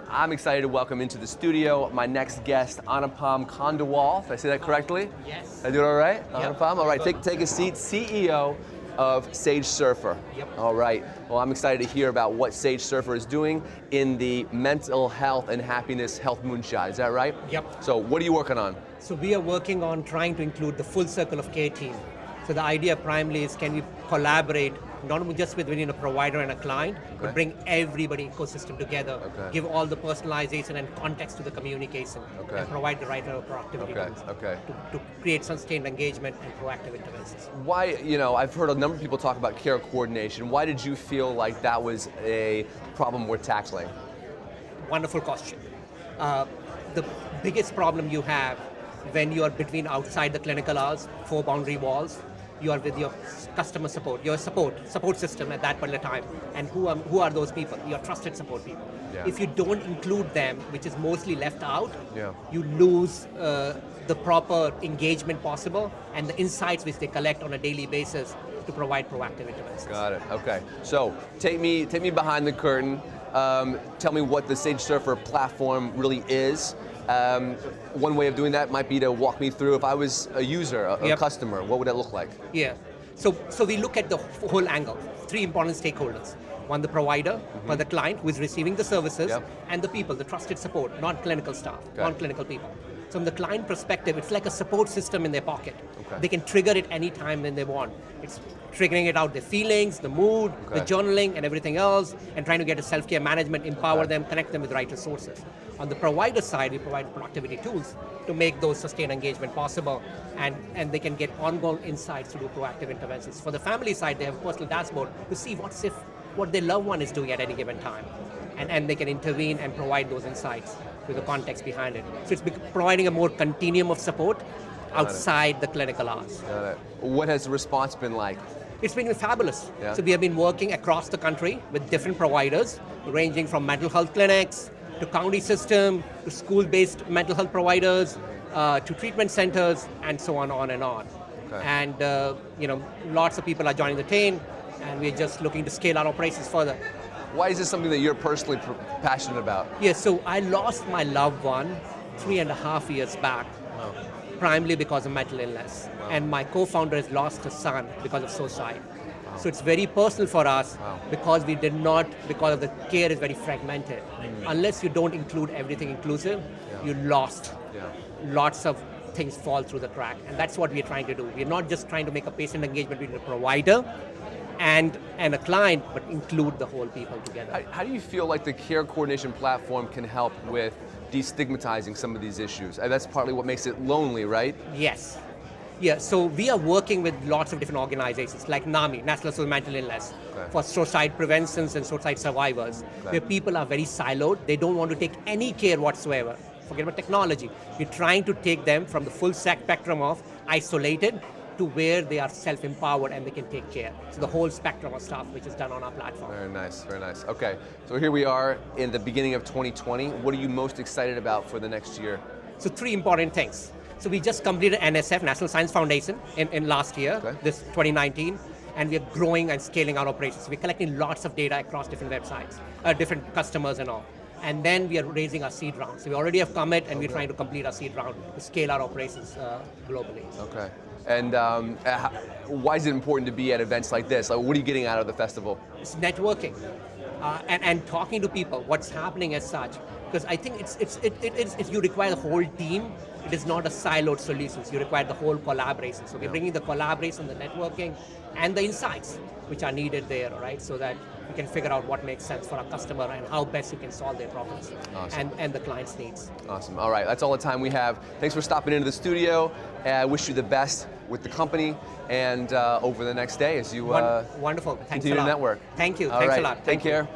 I'm excited to welcome into the studio my next guest, Anupam Khandelwal. Did I say that correctly? Yes. Did I do it all right? Yep. Anupam, all right, take a seat. CEO of Sage Surfer. Yep. All right, well, I'm excited to hear about what Sage Surfer is doing in the mental health and happiness health moonshot. Is that right? Yep. So what are you working on? So we are working on trying to include the full circle of care team. So the idea primarily is, can we collaborate not only just between a provider and a client, but bring everybody ecosystem together, give all the personalization and context to the communication, and provide the right level of productivity to create sustained engagement and proactive interventions. Why, I've heard a number of people talk about care coordination. Why did you feel like that was a problem worth tackling? Wonderful question. The biggest problem you have when you are outside the clinical hours, 4 boundary walls, you are with your customer support, your support system at that particular time. And who are those people? Your trusted support people. Yeah. If you don't include them, which is mostly left out, yeah. you lose the proper engagement possible and the insights which they collect on a daily basis to provide proactive interventions. Got it, okay. So take me behind the curtain. Tell me what the Sage Surfer platform really is. One way of doing that might be to walk me through, if I was a user, a customer, what would that look like? Yeah, so we look at the whole angle. 3 important stakeholders. One, the provider, one, the client who is receiving the services, and the people, the trusted support, non-clinical staff, non-clinical people. So from the client perspective, it's like a support system in their pocket. They can trigger it anytime when they want. It's triggering it out their feelings, the mood, the journaling, and everything else, and trying to get a self-care management, empower them, connect them with the right resources. On the provider side, we provide productivity tools to make those sustained engagement possible, and they can get ongoing insights to do proactive interventions. For the family side, they have a personal dashboard to see what their loved one is doing at any given time. And they can intervene and provide those insights with the context behind it. So it's providing a more continuum of support outside the clinical hours. Got it. What has the response been like? It's been fabulous. Yeah. So we have been working across the country with different providers, ranging from mental health clinics, to county system, to school-based mental health providers, to treatment centers, and so on and on. And lots of people are joining the team, and we're just looking to scale our operations further. Why is this something that you're personally passionate about? Yes, so I lost my loved one 3.5 years back, primarily because of mental illness. And my co-founder has lost her son because of suicide. So it's very personal for us because because the care is very fragmented. Unless you don't include everything inclusive, you lost. Lots of things fall through the crack. And that's what we're trying to do. We're not just trying to make a patient engagement between a provider and a client, but include the whole people together. How do you feel like the care coordination platform can help with destigmatizing some of these issues? And that's partly what makes it lonely, right? Yes. Yeah, so we are working with lots of different organizations like NAMI, National Association of Mental Illness, for suicide preventions and suicide survivors, where people are very siloed. They don't want to take any care whatsoever. Forget about technology. We're trying to take them from the full spectrum of isolated to where they are self-empowered and they can take care. So the whole spectrum of stuff which is done on our platform. Very nice, very nice. Okay, so here we are in the beginning of 2020. What are you most excited about for the next year? So 3 important things. So we just completed NSF, National Science Foundation, in last year, this 2019, and we are growing and scaling our operations. We're collecting lots of data across different websites, different customers and all. And then we are raising our seed round. So we already have commit, and we're trying to complete our seed round to scale our operations globally. Okay. And why is it important to be at events like this? Like, what are you getting out of the festival? It's networking and talking to people, what's happening as such. Because I think you require the whole team. It is not a siloed solution. You require the whole collaboration. So we're bringing the collaboration, the networking, and the insights which are needed there, right? So that we can figure out what makes sense for our customer and how best you can solve their problems and the client's needs. Awesome. All right, that's all the time we have. Thanks for stopping into the studio. I wish you the best with the company and over the next day as you Wonderful. Thanks continue a lot. to network. Thank you. All Thanks right. a lot. Take care.